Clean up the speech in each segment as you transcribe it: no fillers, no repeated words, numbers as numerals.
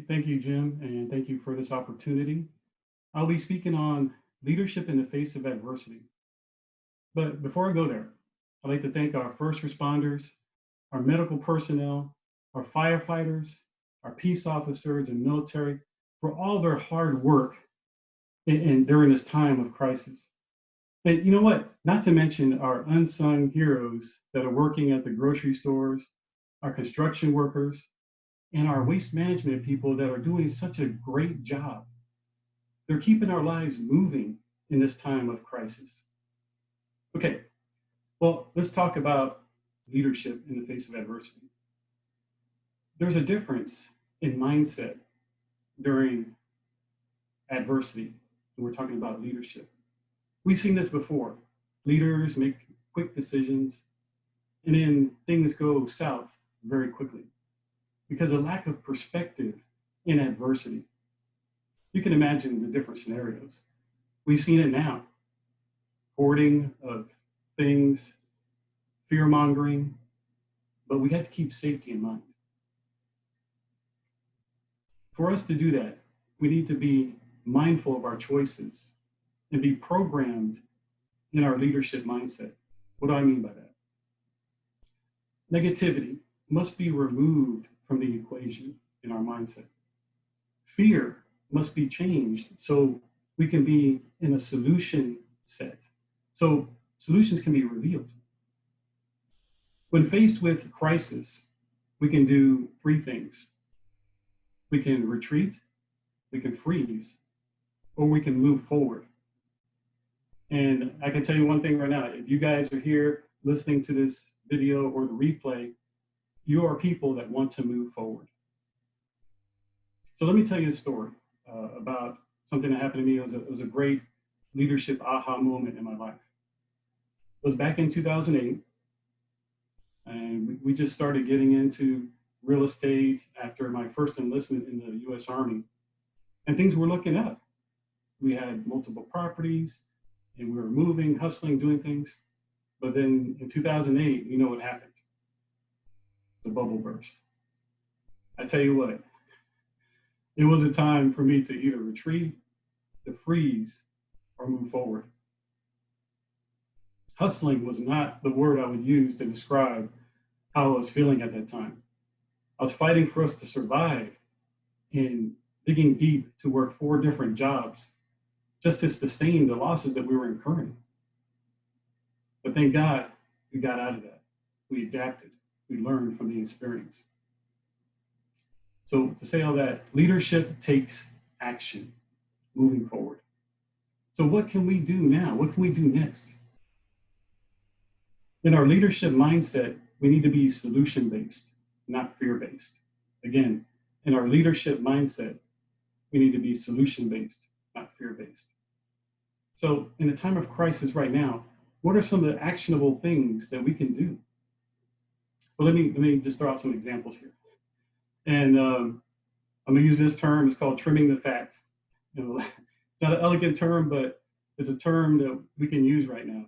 Thank you, Jim, and thank you for this opportunity. I'll be speaking on leadership in the face of adversity. But before I go there, I'd like to thank our first responders, our medical personnel, our firefighters, our peace officers and military for all their hard work during this time of crisis. And you know what? Not to mention our unsung heroes that are working at the grocery stores, our construction workers, and our waste management people that are doing such a great job. They're keeping our lives moving in this time of crisis. Okay, well, let's talk about leadership in the face of adversity. There's a difference in mindset during adversity when we're talking about leadership. We've seen this before. Leaders make quick decisions, and then things go south very quickly because of lack of perspective in adversity. You can imagine the different scenarios. We've seen it now. Hoarding of things, fear mongering, but we have to keep safety in mind. For us to do that, we need to be mindful of our choices and be programmed in our leadership mindset. What do I mean by that? Negativity must be removed from the equation in our mindset. Fear must be changed so we can be in a solution set. So solutions can be revealed. When faced with crisis, we can do three things. We can retreat, we can freeze, or we can move forward. And I can tell you one thing right now, if you guys are here listening to this video or the replay, you are people that want to move forward. So let me tell you a story about something that happened to me. It was a great leadership aha moment in my life. It was back in 2008, and we just started getting into real estate after my first enlistment in the U.S. Army, and things were looking up. We had multiple properties, and we were moving, hustling, doing things. But then in 2008, you know what happened? The bubble burst. I tell you what, it was a time for me to either retreat, to freeze, or move forward. Hustling was not the word I would use to describe how I was feeling at that time. I was fighting for us to survive and digging deep to work 4 different jobs just to sustain the losses that we were incurring. But thank God we got out of that. We adapted. We learned from the experience. So to say all that, leadership takes action moving forward. So what can we do now? What can we do next? In our leadership mindset, we need to be solution-based, not fear-based. Again, in our leadership mindset, we need to be solution-based, not fear-based. So in a time of crisis right now, what are some of the actionable things that we can do? Well, let me just throw out some examples here. And I'm gonna use this term, it's called trimming the fat. You know, it's not an elegant term, but it's a term that we can use right now.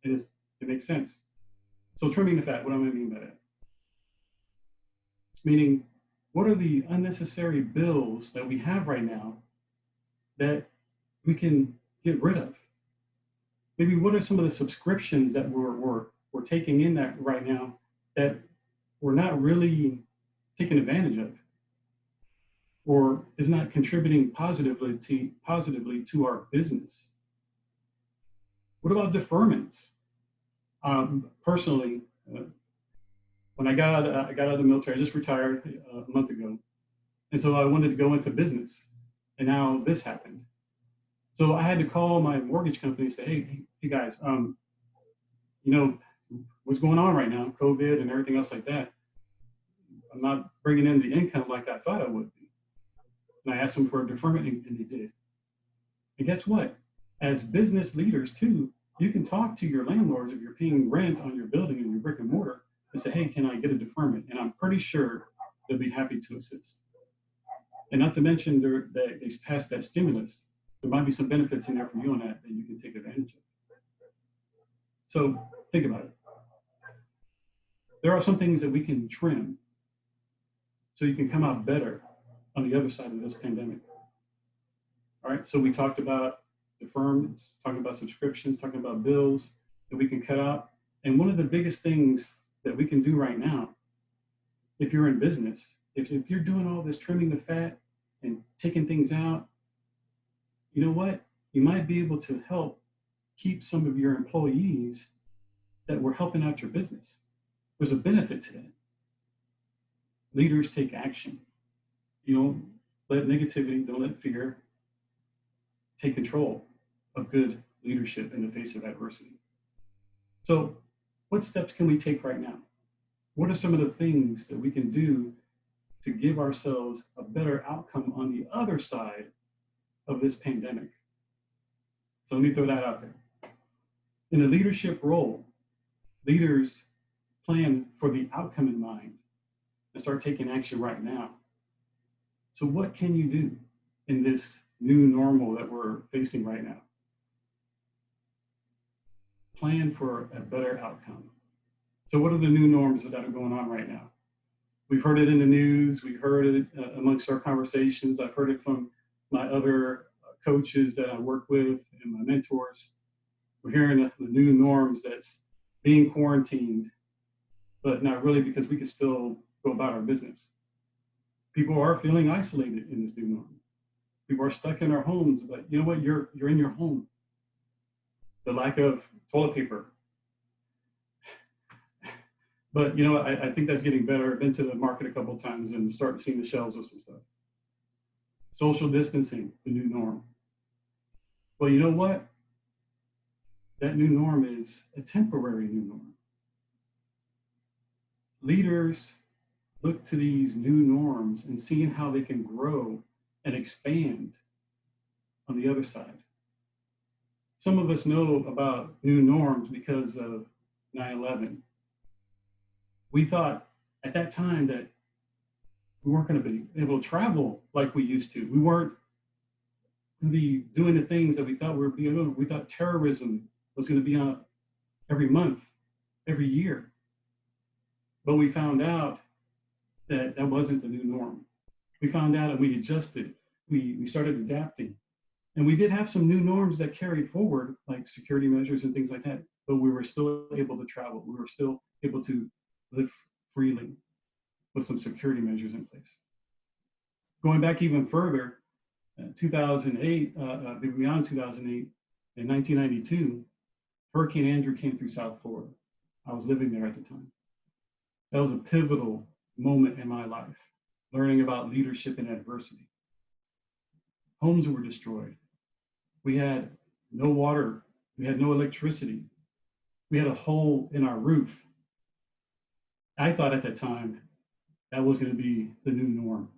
It makes sense. So trimming the fat, what do I mean by that? Meaning, what are the unnecessary bills that we have right now that we can get rid of? Maybe what are some of the subscriptions that we're taking in that right now that we're not really taking advantage of, or is not contributing positively to our business? What about deferments? Personally, when I got out of the military, I just retired a month ago, and so I wanted to go into business, and now this happened. So I had to call my mortgage company and say, hey guys, you know what's going on right now, COVID and everything else like that. I'm not bringing in the income like I thought I would be. And I asked them for a deferment, and they did. And guess what? As business leaders too, you can talk to your landlords if you're paying rent on your building and your brick and mortar and say, hey, can I get a deferment? And I'm pretty sure they'll be happy to assist. And not to mention that they passed that stimulus. There might be some benefits in there for you on that you can take advantage of. So think about it. There are some things that we can trim so you can come out better on the other side of this pandemic. All right, so we talked about deferments, talking about subscriptions, talking about bills that we can cut out. And one of the biggest things that we can do right now, if you're in business, if you're doing all this trimming the fat and taking things out, you know what? You might be able to help keep some of your employees that were helping out your business. There's a benefit to that. Leaders take action. You don't let negativity, don't let fear take control of good leadership in the face of adversity. So, what steps can we take right now? What are some of the things that we can do to give ourselves a better outcome on the other side of this pandemic? So let me throw that out there. In a leadership role, leaders plan for the outcome in mind and start taking action right now. So what can you do in this new normal that we're facing right now? Plan for a better outcome. So what are the new norms that are going on right now? We've heard it in the news. We've heard it amongst our conversations. I've heard it from my other coaches that I work with and my mentors. We're hearing the new norms that's being quarantined, but not really, because we can still go about our business. People are feeling isolated in this new norm. People are stuck in our homes, but you know what? You're in your home. The lack of toilet paper. But you know, I think that's getting better. I've been to the market a couple of times and starting seeing the shelves with some stuff. Social distancing, the new norm. Well, you know what? That new norm is a temporary new norm. Leaders look to these new norms and seeing how they can grow and expand on the other side. Some of us know about new norms because of 9/11. We thought at that time that we weren't going to be able to travel like we used to. We weren't going to be doing the things that we thought we were being doing. We thought terrorism was going to be on every month, every year. But we found out that that wasn't the new norm. We found out and we adjusted. We started adapting. And we did have some new norms that carried forward, like security measures and things like that. But we were still able to travel. We were still able to live freely with some security measures in place. Going back even further, 2008, beyond 2008, in 1992, Hurricane Andrew came through South Florida. I was living there at the time. That was a pivotal moment in my life, learning about leadership in adversity. Homes were destroyed. We had no water. We had no electricity. We had a hole in our roof. I thought at that time that was going to be the new norm.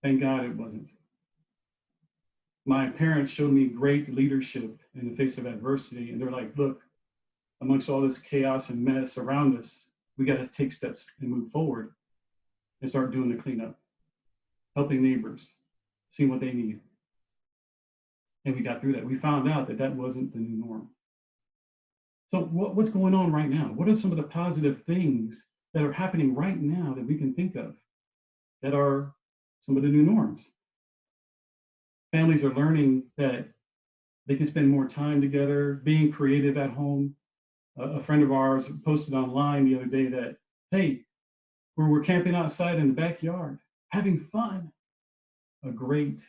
Thank God it wasn't. My parents showed me great leadership in the face of adversity, and they're like, look, amongst all this chaos and mess around us, we got to take steps and move forward and start doing the cleanup, helping neighbors, seeing what they need. And we got through that. We found out that that wasn't the new norm. So what's going on right now? What are some of the positive things that are happening right now that we can think of that are some of the new norms? Families are learning that they can spend more time together, being creative at home. A friend of ours posted online the other day that, hey, we're camping outside in the backyard, having fun. A great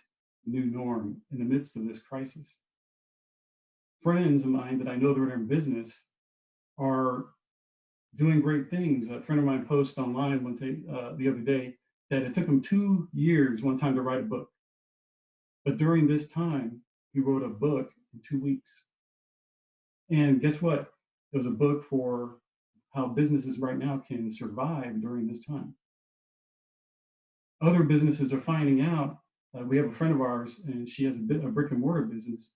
new norm in the midst of this crisis. Friends of mine that I know that are in business are doing great things. A friend of mine posted online the other day that it took him 2 years one time to write a book. But during this time, he wrote a book in 2 weeks. And guess what? It was a book for how businesses right now can survive during this time. Other businesses are finding out. We have a friend of ours, and she has a brick and mortar business.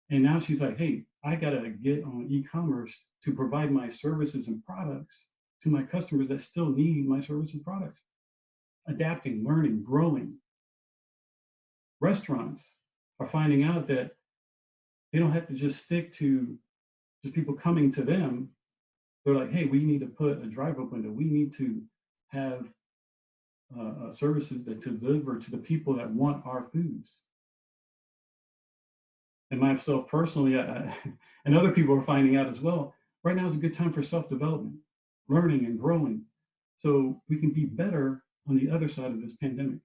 And now she's like, hey, I got to get on e-commerce to provide my services and products to my customers that still need my services and products. Adapting, learning, growing. Restaurants are finding out that they don't have to just stick to just people coming to them. They're like, hey, we need to put a drive-up window. We need to have services that to deliver to the people that want our foods. And myself personally, and other people are finding out as well, right now is a good time for self-development, learning and growing, so we can be better on the other side of this pandemic.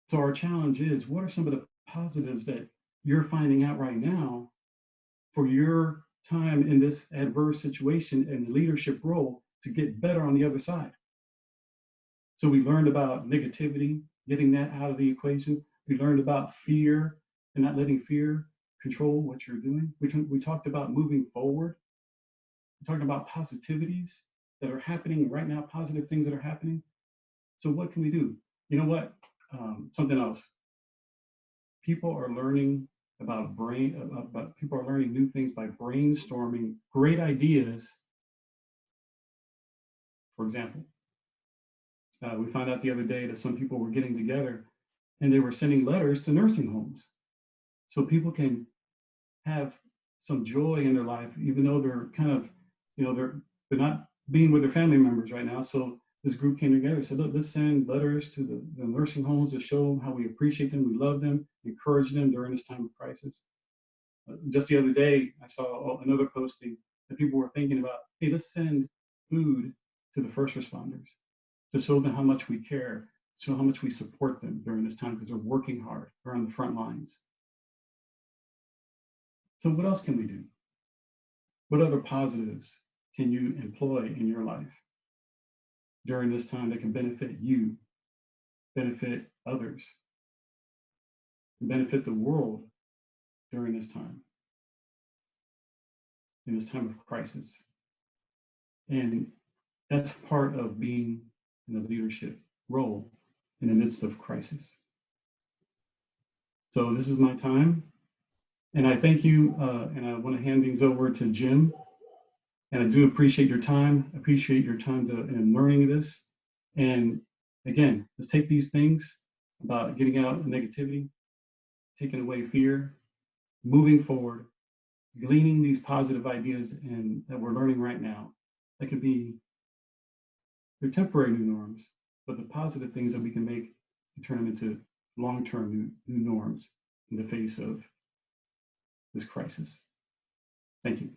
So our challenge is, what are some of the positives that you're finding out right now for your time in this adverse situation and leadership role to get better on the other side? So we learned about negativity, getting that out of the equation. We learned about fear and not letting fear control what you're doing. We talked about moving forward. We talked about positivities that are happening right now, positive things that are happening. So what can we do? You know what? Something else. People are learning people are learning new things by brainstorming great ideas. For example, we found out the other day that some people were getting together and they were sending letters to nursing homes so people can have some joy in their life, even though they're kind of, they're not being with their family members right now. So this group came together and said, look, let's send letters to the nursing homes to show them how we appreciate them, we love them, encourage them during this time of crisis. Just the other day, I saw another posting that people were thinking about, hey, let's send food to the first responders to show them how much we care, show how much we support them during this time because they're working hard. They're on the front lines. So what else can we do? What other positives can you employ in your life during this time that can benefit you, benefit others, and benefit the world during this time, in this time of crisis? And that's part of being in a leadership role in the midst of crisis. So this is my time. And I thank you, and I want to hand things over to Jim. And I do appreciate your time, in learning this. And again, let's take these things about getting out negativity, taking away fear, moving forward, gleaning these positive ideas that we're learning right now. That could be your temporary new norms, but the positive things that we can make to turn them into long-term new norms in the face of this crisis. Thank you.